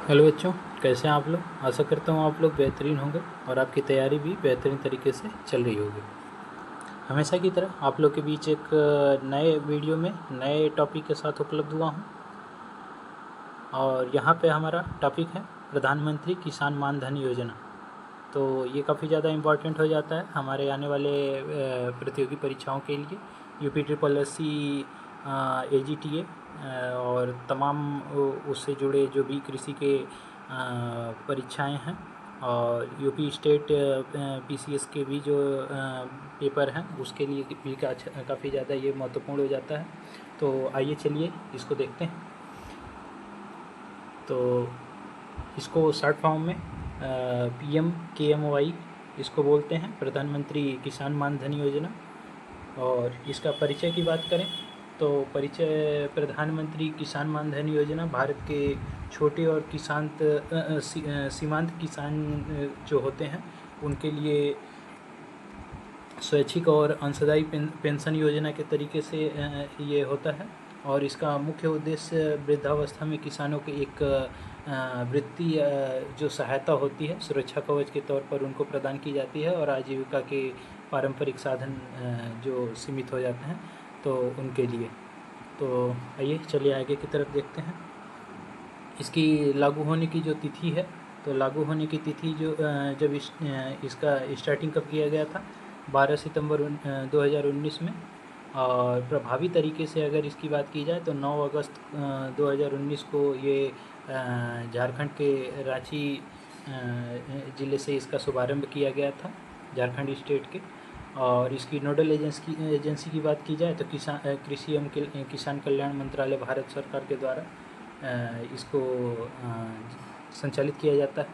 Hello बच्चों, कैसे हैं आप लोग। आशा करता हूँ आप लोग बेहतरीन होंगे और आपकी तैयारी भी बेहतरीन तरीके से चल रही होगी। हमेशा की तरह आप लोग के बीच एक नए वीडियो में नए टॉपिक के साथ उपलब्ध हुआ हूँ और यहाँ पे हमारा टॉपिक है प्रधानमंत्री किसान मान धन योजना। तो ये काफ़ी ज़्यादा इम्पॉर्टेंट हो जाता है हमारे आने वाले प्रतियोगी परीक्षाओं के लिए। UP triple S C, AGTA और तमाम उससे जुड़े जो भी कृषि के परीक्षाएं हैं और यूपी स्टेट PCS के भी जो पेपर हैं उसके लिए भी काफ़ी ज़्यादा ये महत्वपूर्ण हो जाता है। तो आइए चलिए इसको देखते हैं। तो इसको शॉर्ट फॉर्म में PMKMY इसको बोलते हैं, प्रधानमंत्री किसान मान धन योजना। और इसका परिचय की बात करें तो परिचय प्रधानमंत्री किसान मान धन योजना भारत के छोटे और सीमांत किसान जो होते हैं उनके लिए स्वैच्छिक और अंशदायी पेंशन योजना के तरीके से ये होता है। और इसका मुख्य उद्देश्य वृद्धावस्था में किसानों के एक वृत्ति जो सहायता होती है सुरक्षा कवच के तौर पर उनको प्रदान की जाती है और आजीविका के पारंपरिक साधन जो सीमित हो जाते हैं तो उनके लिए। तो आइए चलिए आगे की तरफ देखते हैं। इसकी लागू होने की जो तिथि है, तो लागू होने की तिथि जो जब इसका स्टार्टिंग कब किया गया था, 12 सितंबर 2019 में। और प्रभावी तरीके से अगर इसकी बात की जाए तो 9 अगस्त 2019 को ये झारखंड के रांची ज़िले से इसका शुभारंभ किया गया था, झारखंड स्टेट के। और इसकी नोडल एजेंसी की बात की जाए तो कृषि एवं किसान कल्याण मंत्रालय भारत सरकार के द्वारा इसको संचालित किया जाता है।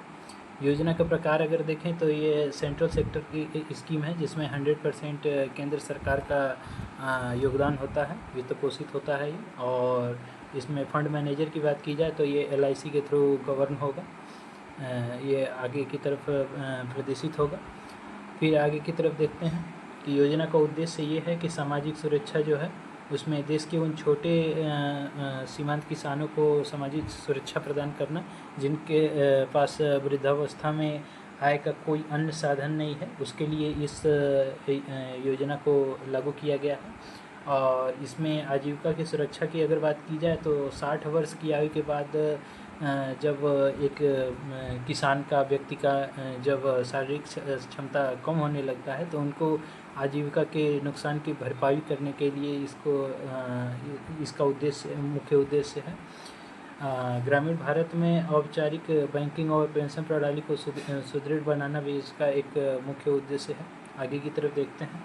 योजना का प्रकार अगर देखें तो ये सेंट्रल सेक्टर की स्कीम है जिसमें 100% केंद्र सरकार का योगदान होता है, वित्त पोषित होता है ये। और इसमें फंड मैनेजर की बात की जाए तो ये LIC के थ्रू गवर्न होगा, ये आगे की तरफ प्रदर्शित होगा। फिर आगे की तरफ देखते हैं कि योजना का उद्देश्य ये है कि सामाजिक सुरक्षा जो है उसमें देश के उन छोटे सीमांत किसानों को सामाजिक सुरक्षा प्रदान करना जिनके पास वृद्धावस्था में आय का कोई अन्य साधन नहीं है, उसके लिए इस योजना को लागू किया गया है। और इसमें आजीविका की सुरक्षा की अगर बात की जाए तो 60 वर्ष की आयु के बाद जब एक किसान का व्यक्ति का जब शारीरिक क्षमता कम होने लगता है तो उनको आजीविका के नुकसान की भरपाई करने के लिए इसका मुख्य उद्देश्य है। ग्रामीण भारत में औपचारिक बैंकिंग और पेंशन प्रणाली को सुदृढ़ बनाना भी इसका एक मुख्य उद्देश्य है। आगे की तरफ देखते हैं।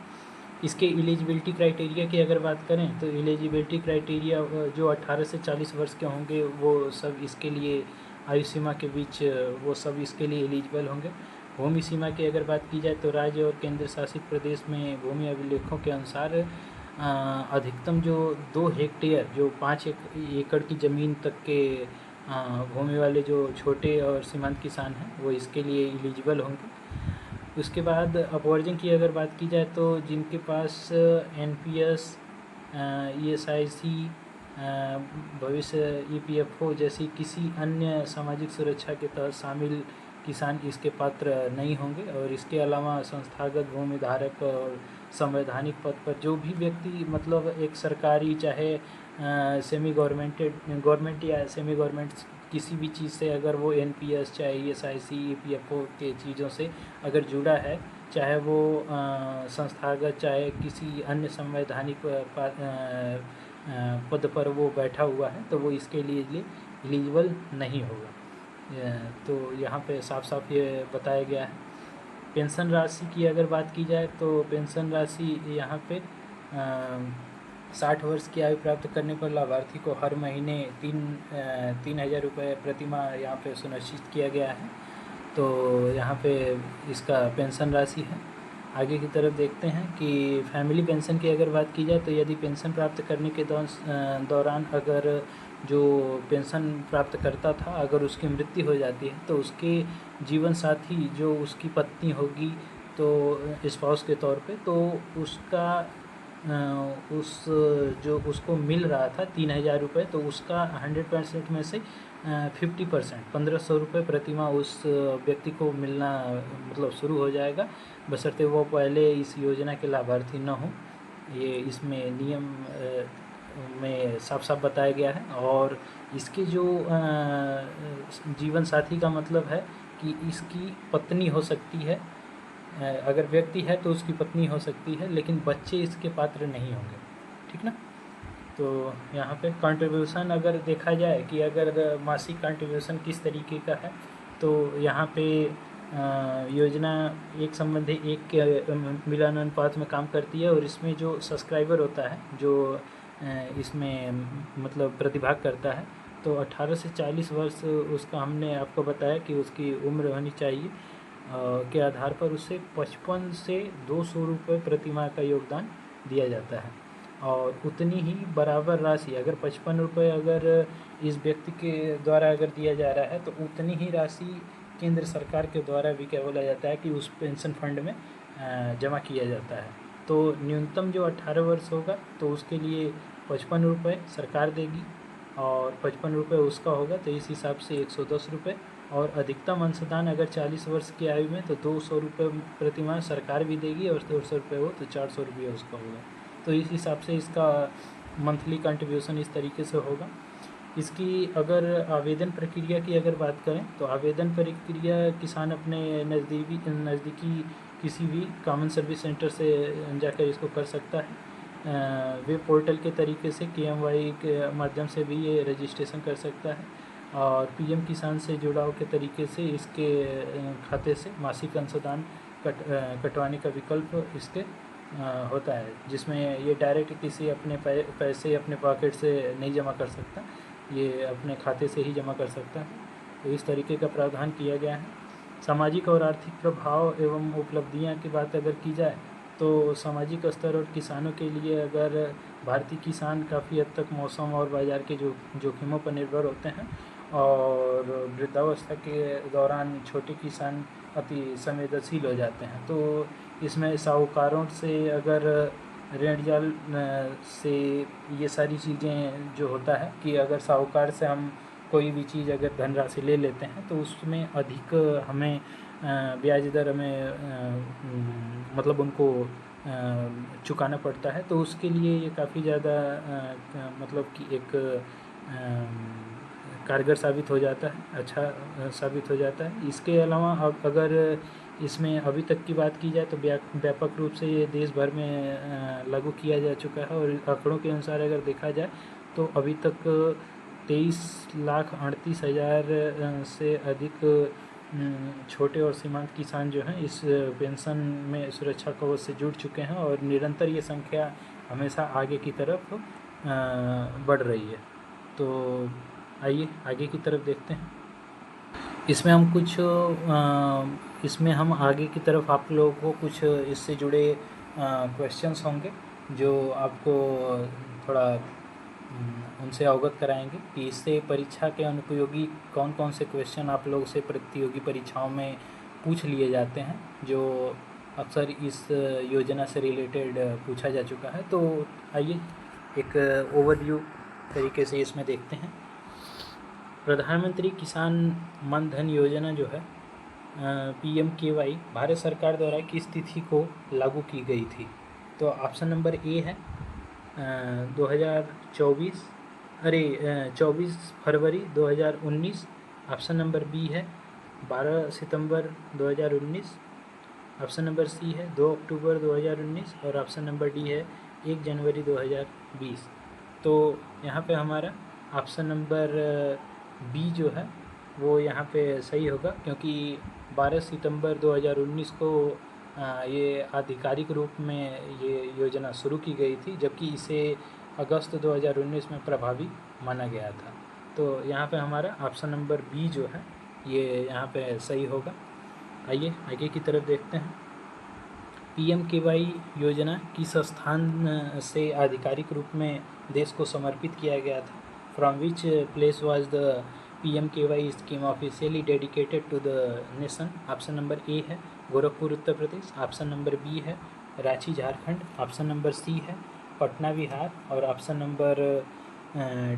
इसके एलिजिबिलिटी क्राइटेरिया की अगर बात करें तो एलिजिबिलिटी क्राइटेरिया जो 18 से 40 वर्ष के होंगे वो सब इसके लिए आयु सीमा के बीच वो सब इसके लिए एलिजिबल होंगे। भूमि सीमा की अगर बात की जाए तो राज्य और केंद्र शासित प्रदेश में भूमि अभिलेखों के अनुसार अधिकतम जो 2 हेक्टेयर जो 5 एकड़ की ज़मीन तक के भूमि वाले जो छोटे और सीमांत किसान हैं वो इसके लिए एलिजिबल होंगे। उसके बाद अपवर्जन की अगर बात की जाए तो जिनके पास NPS, ESIC, भविष्य EPFO जैसी किसी अन्य सामाजिक सुरक्षा के तहत शामिल किसान इसके पात्र नहीं होंगे। और इसके अलावा संस्थागत भूमि धारक और संवैधानिक पद पर जो भी व्यक्ति मतलब एक सरकारी चाहे गवर्नमेंट या सेमी गवर्नमेंट किसी भी चीज़ से अगर वो NPS चाहे ESIC EPFO के चीज़ों से अगर जुड़ा है, चाहे वो संस्थागत चाहे किसी अन्य संवैधानिक पद पर वो बैठा हुआ है तो वो इसके लिए एलिजिबल नहीं होगा। तो यहाँ पे साफ साफ ये बताया गया है। पेंशन राशि की अगर बात की जाए तो पेंशन राशि यहाँ पे 60 वर्ष की आयु प्राप्त करने पर लाभार्थी को हर महीने 3,000 रुपये प्रति माह यहाँ पे सुनिश्चित किया गया है। तो यहाँ पे इसका पेंशन राशि है। आगे की तरफ देखते हैं कि फैमिली पेंशन की अगर बात की जाए तो यदि पेंशन प्राप्त करने के दौरान अगर जो पेंशन प्राप्त करता था अगर उसकी मृत्यु हो जाती है तो उसके जीवन साथी जो उसकी पत्नी होगी तो स्पाउस के तौर पे तो उसका जो उसको मिल रहा था 3,000 रुपये तो उसका 100% में से 50% 1500 रुपये प्रतिमाह उस व्यक्ति को मिलना मतलब शुरू हो जाएगा, बशर्ते वो पहले इस योजना के लाभार्थी न हो। ये इसमें नियम में साफ साफ बताया गया है। और इसके जो जीवन साथी का मतलब है कि इसकी पत्नी हो सकती है, अगर व्यक्ति है तो उसकी पत्नी हो सकती है, लेकिन बच्चे इसके पात्र नहीं होंगे, ठीक ना। तो यहाँ पे कंट्रीब्यूशन अगर देखा जाए कि अगर मासिक कंट्रीब्यूशन किस तरीके का है, तो यहाँ पे योजना एक संबंधी एक के मिलान अनुपात में काम करती है। और इसमें जो सब्सक्राइबर होता है, जो इसमें मतलब प्रतिभाग करता है, तो 18 से 40 वर्ष उसका हमने आपको बताया कि उसकी उम्र होनी चाहिए, के आधार पर उसे 55 से 200 रुपये प्रतिमाह का योगदान दिया जाता है। और उतनी ही बराबर राशि, अगर 55 रुपये अगर इस व्यक्ति के द्वारा अगर दिया जा रहा है, तो उतनी ही राशि केंद्र सरकार के द्वारा भी क्या बोला जाता है कि उस पेंशन फंड में जमा किया जाता है। तो न्यूनतम जो 18 वर्ष होगा तो उसके लिए 55 रुपये सरकार देगी, और 55 रुपये उसका होगा, तो इस हिसाब से 110 रुपये। और अधिकतम अंशदान अगर 40 वर्ष की आयु में तो 200 रुपये प्रतिमाह सरकार भी देगी, और 200 रुपये हो तो 400 रुपये उसका होगा। तो इस हिसाब से इसका मंथली कंट्रीब्यूशन इस तरीके से होगा। इसकी अगर आवेदन प्रक्रिया की अगर बात करें, तो आवेदन प्रक्रिया किसान अपने नज़दीकी किसी भी कॉमन सर्विस सेंटर से जाकर इसको कर सकता है। वेब पोर्टल के तरीके से KMY के माध्यम से भी ये रजिस्ट्रेशन कर सकता है। और PM किसान से जुड़ाव के तरीके से इसके खाते से मासिक अंशदान कटवाने का विकल्प इसके होता है, जिसमें ये डायरेक्ट किसी अपने पैसे अपने पॉकेट से नहीं जमा कर सकता, ये अपने खाते से ही जमा कर सकता है। तो इस तरीके का प्रावधान किया गया है। सामाजिक और आर्थिक प्रभाव एवं उपलब्धियां की बात अगर की जाए, तो सामाजिक स्तर और किसानों के लिए अगर भारतीय किसान काफ़ी हद तक मौसम और बाज़ार के जोखिमों पर निर्भर होते हैं, और वृद्धावस्था के दौरान छोटे किसान अति संवेदनशील हो जाते हैं। तो इसमें साहूकारों से अगर ऋण जाल से ये सारी चीज़ें जो होता है कि अगर साहूकार से हम कोई भी चीज़ अगर धनराशि ले लेते हैं, तो उसमें अधिक हमें ब्याज दर हमें मतलब उनको चुकाना पड़ता है। तो उसके लिए ये काफ़ी ज़्यादा मतलब कि एक कारगर साबित हो जाता है, अच्छा साबित हो जाता है। इसके अलावा अब अगर इसमें अभी तक की बात की जाए, तो व्यापक रूप से ये देश भर में लागू किया जा चुका है। और आंकड़ों के अनुसार अगर देखा जाए, तो अभी तक 23,38,000 से अधिक छोटे और सीमांत किसान जो हैं इस पेंशन में सुरक्षा कवच से जुड़ चुके हैं, और निरंतर ये संख्या हमेशा आगे की तरफ बढ़ रही है। तो आइए आगे की तरफ देखते हैं। इसमें हम आगे की तरफ आप लोगों को कुछ इससे जुड़े क्वेश्चंस होंगे, जो आपको थोड़ा उनसे अवगत कराएंगे कि इससे परीक्षा के अनुपयोगी कौन कौन से क्वेश्चन आप लोगों से प्रतियोगी परीक्षाओं में पूछ लिए जाते हैं, जो अक्सर इस योजना से रिलेटेड पूछा जा चुका है। तो आइए एक ओवरव्यू तरीके से इसमें देखते हैं। प्रधानमंत्री किसान मान धन योजना जो है PMKY भारत सरकार द्वारा किस तिथि को लागू की गई थी? तो ऑप्शन नंबर ए है 24 फरवरी 2019। ऑप्शन नंबर बी है 12 सितंबर 2019। ऑप्शन नंबर सी है 2 अक्टूबर 2019। और ऑप्शन नंबर डी है 1 जनवरी 2020। तो यहाँ पे हमारा ऑप्शन नंबर बी जो है वो यहाँ पे सही होगा, क्योंकि 12 सितंबर 2019 को ये आधिकारिक रूप में ये योजना शुरू की गई थी, जबकि इसे अगस्त 2019 में प्रभावी माना गया था। तो यहाँ पे हमारा ऑप्शन नंबर बी जो है ये यहाँ पे सही होगा। आइए आगे की तरफ देखते हैं। PMKY योजना किस स्थान से आधिकारिक रूप में देश को समर्पित किया गया था? From which place was the PMKY scheme officially dedicated to the nation? Option number A है Gorakhpur Uttar Pradesh. Option number B है Ranchi Jharkhand. Option number C है पटना बिहार। और ऑप्शन नंबर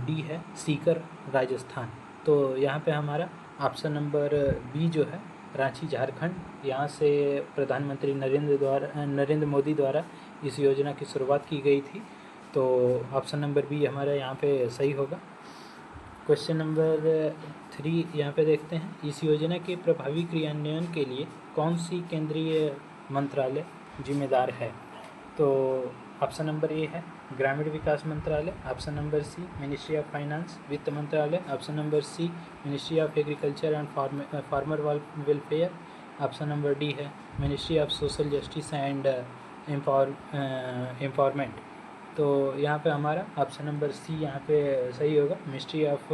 डी है सीकर राजस्थान। तो यहाँ पे हमारा ऑप्शन नंबर बी जो है रांची झारखंड, यहाँ से प्रधानमंत्री नरेंद्र मोदी द्वारा इस योजना की शुरुआत की गई थी। तो ऑप्शन नंबर बी हमारा यहाँ पे सही होगा। क्वेश्चन नंबर 3 यहाँ पे देखते हैं, इस योजना के प्रभावी क्रियान्वयन के लिए कौन सी केंद्रीय मंत्रालय जिम्मेदार है? तो ऑप्शन नंबर ए है ग्रामीण विकास मंत्रालय, option number C ministry of finance वित्त मंत्रालय, option number C ministry of agriculture and farmer welfare, option number D है ministry of social justice and empowerment. तो यहाँ पे हमारा ऑप्शन नंबर सी यहाँ पे सही होगा, ministry of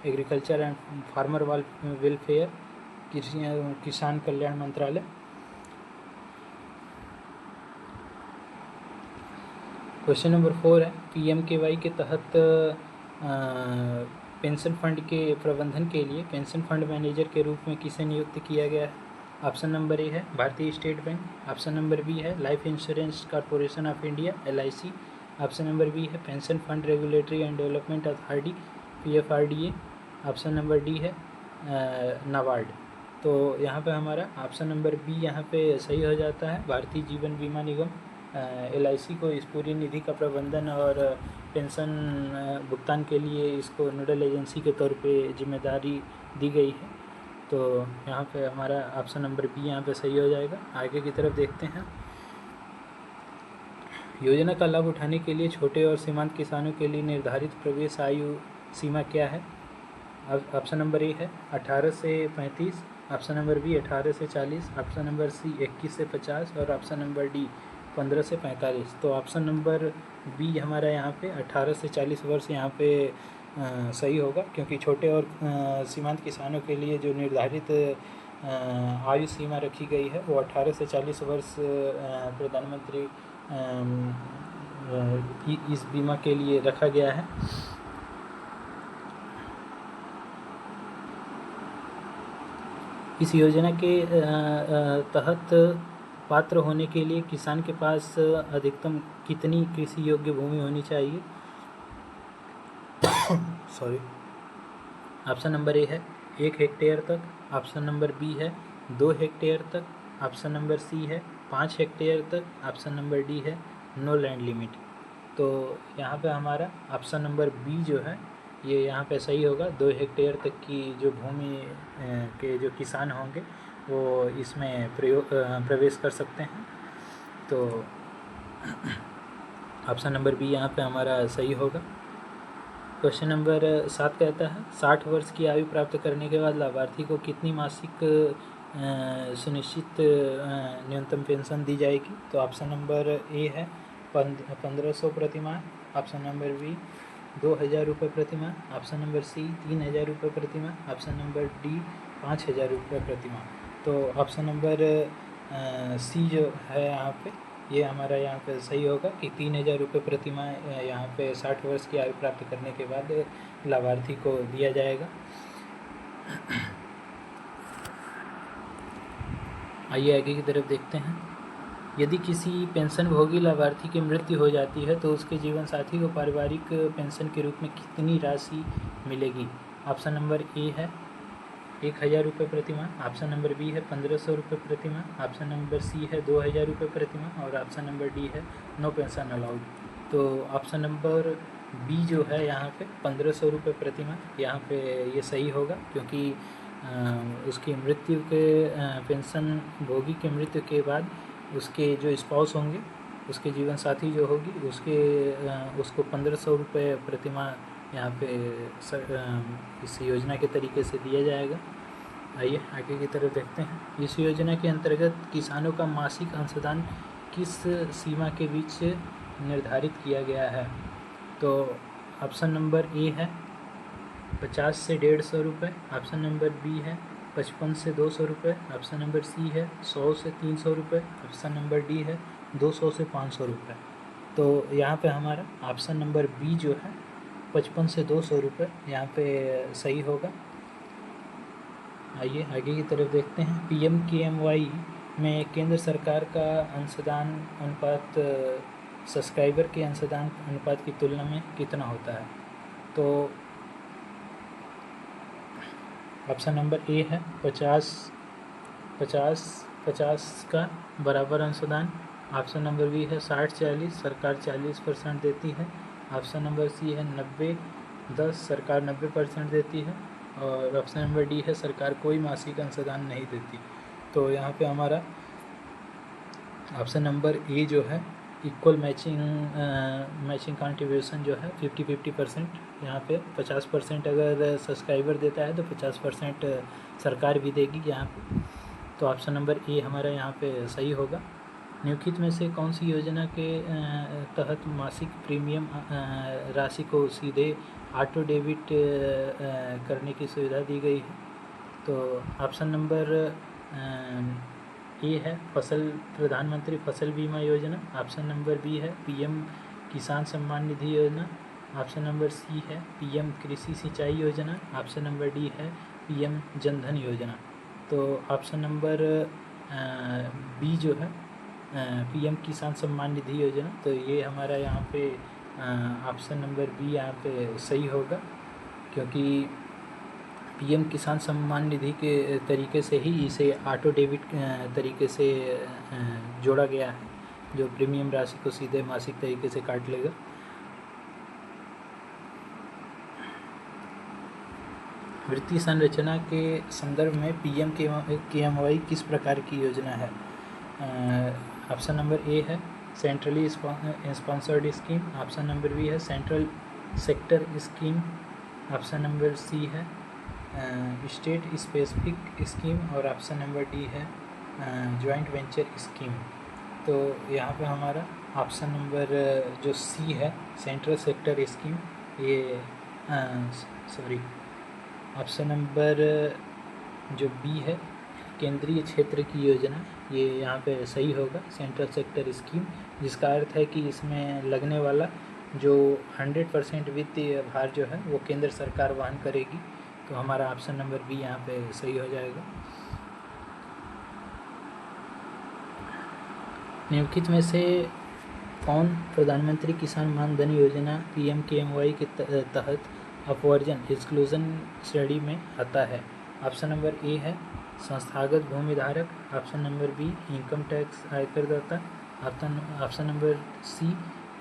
agriculture and farmer welfare, किसान कल्याण मंत्रालय। क्वेश्चन नंबर 4 है, PMKY के तहत पेंशन फंड के प्रबंधन के लिए पेंशन फंड मैनेजर के रूप में किसे नियुक्त किया गया है? ऑप्शन नंबर ए है भारतीय state bank, option number B है life insurance corporation of India LIC, option number B है pension fund regulatory and development authority PFRDA, option number D है नाबार्ड। तो यहाँ पे हमारा ऑप्शन नंबर बी यहाँ पे सही हो जाता है, भारतीय जीवन बीमा निगम LIC को इस पूरी निधि का प्रबंधन और पेंशन भुगतान के लिए इसको नोडल एजेंसी के तौर पे जिम्मेदारी दी गई है। तो यहाँ पे हमारा ऑप्शन नंबर बी यहाँ पे सही हो जाएगा। आगे की तरफ देखते हैं, योजना का लाभ उठाने के लिए छोटे और सीमांत किसानों के लिए निर्धारित प्रवेश आयु सीमा क्या है? ऑप्शन नंबर ए है 18 से 35, ऑप्शन नंबर बी 18 से 40, ऑप्शन नंबर सी 21 से 50 और ऑप्शन नंबर डी 15 से 45। तो ऑप्शन नंबर बी हमारा यहाँ पे 18 से 40 वर्ष यहाँ पे सही होगा, क्योंकि छोटे और सीमांत किसानों के लिए जो निर्धारित आयु सीमा रखी गई है वो 18 से 40 वर्ष प्रधानमंत्री इस बीमा के लिए रखा गया है। इस योजना के तहत पात्र होने के लिए किसान के पास अधिकतम कितनी कृषि योग्य भूमि होनी चाहिए? सॉरी। ऑप्शन नंबर ए है 1 हेक्टेयर तक, ऑप्शन नंबर बी है 2 हेक्टेयर तक, ऑप्शन नंबर सी है 5 हेक्टेयर तक, ऑप्शन नंबर डी है नो लैंड लिमिट। तो यहाँ पे हमारा ऑप्शन नंबर बी जो है ये यहाँ पे सही होगा। 2 हेक्टेयर तक की जो भूमि के जो किसान होंगे वो इसमें प्रवेश कर सकते हैं। तो ऑप्शन नंबर बी यहाँ पे हमारा सही होगा। क्वेश्चन नंबर 7 कहता है 60 वर्ष की आयु प्राप्त करने के बाद लाभार्थी को कितनी मासिक सुनिश्चित न्यूनतम पेंशन दी जाएगी? तो ऑप्शन नंबर ए है 1500 प्रतिमाह, ऑप्शन नंबर बी 2000 रुपये प्रतिमाह, ऑप्शन नंबर सी 3000 रुपये प्रतिमाह, ऑप्शन नंबर डी 5000 रुपये प्रतिमाह। तो ऑप्शन नंबर सी जो है यहाँ पे ये हमारा यहाँ पे सही होगा कि 3000 रुपये प्रतिमाह यहाँ पे 60 वर्ष की आयु प्राप्त करने के बाद लाभार्थी को दिया जाएगा। आइए आगे की तरफ देखते हैं, यदि किसी पेंशनभोगी लाभार्थी की मृत्यु हो जाती है तो उसके जीवन साथी को पारिवारिक पेंशन के रूप में कितनी राशि मिलेगी? ऑप्शन नंबर ए है 1000 रुपये प्रतिमाह, ऑप्शन नंबर बी है 1500 रुपये प्रतिमाह, ऑप्शन नंबर सी है 2000 रुपये प्रतिमाह और ऑप्शन नंबर डी है नो पेंशन अलाउड। तो ऑप्शन नंबर बी जो है यहाँ पे 1500 रुपये प्रतिमाह यहाँ पे ये सही होगा, क्योंकि उसकी मृत्यु के पेंशन भोगी के मृत्यु के बाद उसके जो स्पाउस होंगे उसके जीवन साथी जो होगी उसको 1500 रुपये प्रतिमाह यहाँ पे इस योजना के तरीके से दिया जाएगा। आइए आगे की तरफ देखते हैं, इस योजना के अंतर्गत किसानों का मासिक अंशदान किस सीमा के बीच निर्धारित किया गया है? तो ऑप्शन नंबर ए है 50 से 150 रुपये, ऑप्शन नंबर बी है 55 से 200 रुपये, ऑप्शन नंबर सी है 100 से 300 रुपये, ऑप्शन नंबर डी है 200 से 500 रुपये। तो यहाँ पे हमारा ऑप्शन नंबर बी जो है 55 से 200 रुपये यहाँ पे सही होगा। आइए आगे की तरफ देखते हैं, PMKMY में केंद्र सरकार का अंशदान अनुपात सब्सक्राइबर के अंशदान अनुपात की तुलना में कितना होता है? तो ऑप्शन नंबर ए है 50 का बराबर अंशदान। ऑप्शन नंबर बी है 60-40, सरकार 40% देती है। ऑप्शन नंबर सी है 90-10, सरकार 90% देती है। और ऑप्शन नंबर डी है सरकार कोई मासिक अंशदान नहीं देती। तो यहाँ पे हमारा ऑप्शन नंबर ए जो है इक्वल मैचिंग कंट्रीब्यूशन जो है 50-50%, यहाँ पे 50% अगर सब्सक्राइबर देता है तो 50% सरकार भी देगी यहाँ पे। तो ऑप्शन नंबर ए हमारा यहाँ पे सही होगा। निम्नलिखित में से कौन सी योजना के तहत मासिक प्रीमियम राशि को सीधे ऑटो डेबिट करने की सुविधा दी गई है? तो ऑप्शन नंबर ए है प्रधानमंत्री फसल बीमा योजना। ऑप्शन नंबर बी है पीएम किसान सम्मान निधि योजना। ऑप्शन नंबर सी है पीएम कृषि सिंचाई योजना। ऑप्शन नंबर डी है पीएम जनधन योजना। तो ऑप्शन नंबर बी जो है पीएम किसान सम्मान निधि योजना, तो ये हमारा यहाँ पे ऑप्शन नंबर बी यहाँ पे सही होगा, क्योंकि पीएम किसान सम्मान निधि के तरीके से ही इसे ऑटो डेबिट तरीके से जोड़ा गया है, जो प्रीमियम राशि को सीधे मासिक तरीके से काट लेगा। वित्तीय संरचना के संदर्भ में PMKMY किस प्रकार की योजना है? ऑप्शन नंबर ए है centrally sponsored scheme. Option number B है central sector scheme. Option number C है स्टेट स्पेसिफिक स्कीम। और ऑप्शन नंबर डी है जॉइंट वेंचर स्कीम। तो यहाँ पे हमारा ऑप्शन नंबर जो सी है सेंट्रल सेक्टर स्कीम, ये ऑप्शन नंबर जो बी है केंद्रीय क्षेत्र की योजना, ये यहाँ पे सही होगा, सेंट्रल सेक्टर स्कीम, जिसका अर्थ है कि इसमें लगने वाला जो 100% वित्तीय भार जो है वो केंद्र सरकार वहन करेगी। तो हमारा ऑप्शन नंबर बी यहाँ पे सही हो जाएगा। निम्नलिखित में से कौन प्रधानमंत्री किसान मानधन योजना PMKMY के तहत अपवर्जन एक्सक्लूजन श्रेणी में आता है? ऑप्शन नंबर ए है संस्थागत भूमि धारक। Option number B income tax आयकरदाता। Option number C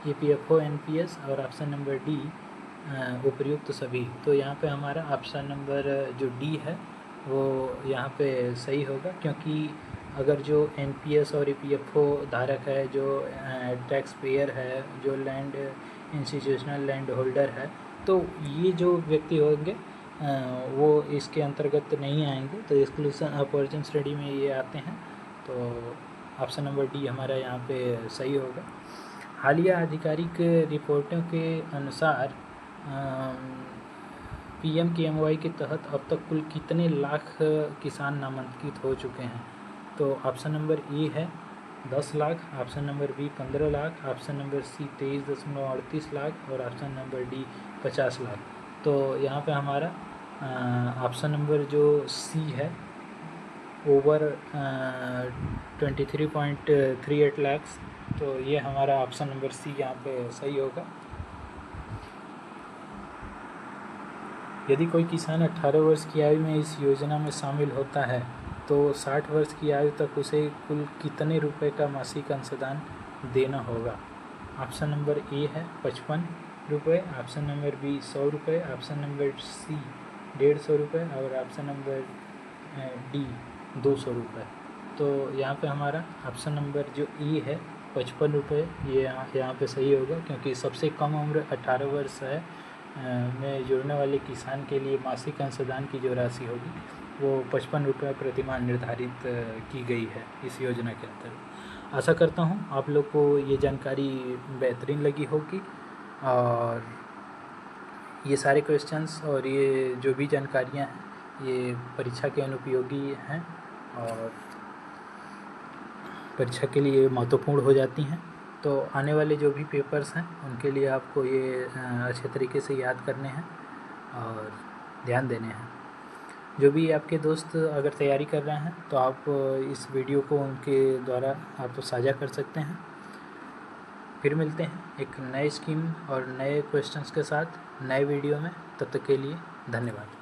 EPFO NPS। और ऑप्शन नंबर डी उपर्युक्त सभी। तो यहाँ पे हमारा ऑप्शन नंबर जो डी है वो यहाँ पे सही होगा, क्योंकि अगर जो NPS और EPFO धारक है, जो टैक्स पेयर है, जो लैंड इंस्टीट्यूशनल लैंड होल्डर है, तो ये जो व्यक्ति होंगे वो इसके अंतर्गत नहीं आएंगे, तो एक्सक्लूजन अपवर्जन श्रेणी में ये आते हैं। तो ऑप्शन नंबर डी हमारा यहाँ पे सही होगा। हालिया आधिकारिक रिपोर्टों के अनुसार PMKMY के तहत अब तक कुल कितने लाख किसान नामांकित हो चुके हैं? तो ऑप्शन नंबर ए है 10 lakh. Option number B 15 lakh. Option number C 23.38 lakh. और ऑप्शन नंबर डी 50 लाख। तो यहाँ पे हमारा ऑप्शन नंबर जो सी है ओवर 23.38 लाख, तो ये हमारा ऑप्शन नंबर सी यहाँ पे सही होगा। यदि कोई किसान 18 वर्ष की आयु में इस योजना में शामिल होता है तो 60 वर्ष की आयु तक उसे कुल कितने रुपए का मासिक अंशदान देना होगा? ऑप्शन नंबर ए है 55 रुपये। ऑप्शन नंबर बी 100 रुपये। ऑप्शन नंबर सी 150 रुपये। और ऑप्शन नंबर डी 200 रुपये। तो यहाँ पे हमारा ऑप्शन नंबर जो ए है 55 रुपये, ये यहाँ पे सही होगा, क्योंकि सबसे कम उम्र 18 वर्ष है में जुड़ने वाले किसान के लिए मासिक अंशदान की जो राशि होगी वो 55 रुपये प्रतिमाह निर्धारित की गई है इस योजना के अंतर्गत। आशा करता हूँ आप लोग को ये जानकारी बेहतरीन लगी होगी, और ये सारे क्वेश्चंस और ये जो भी जानकारियाँ हैं ये परीक्षा के अनुपयोगी हैं और परीक्षा के लिए महत्वपूर्ण हो जाती हैं। तो आने वाले जो भी पेपर्स हैं उनके लिए आपको ये अच्छे तरीके से याद करने हैं और ध्यान देने हैं। जो भी आपके दोस्त अगर तैयारी कर रहे हैं तो आप इस वीडियो को उनके द्वारा आप साझा कर सकते हैं। फिर मिलते हैं एक नए स्कीम और नए क्वेश्चंस के साथ नए वीडियो में। तब तक के लिए धन्यवाद।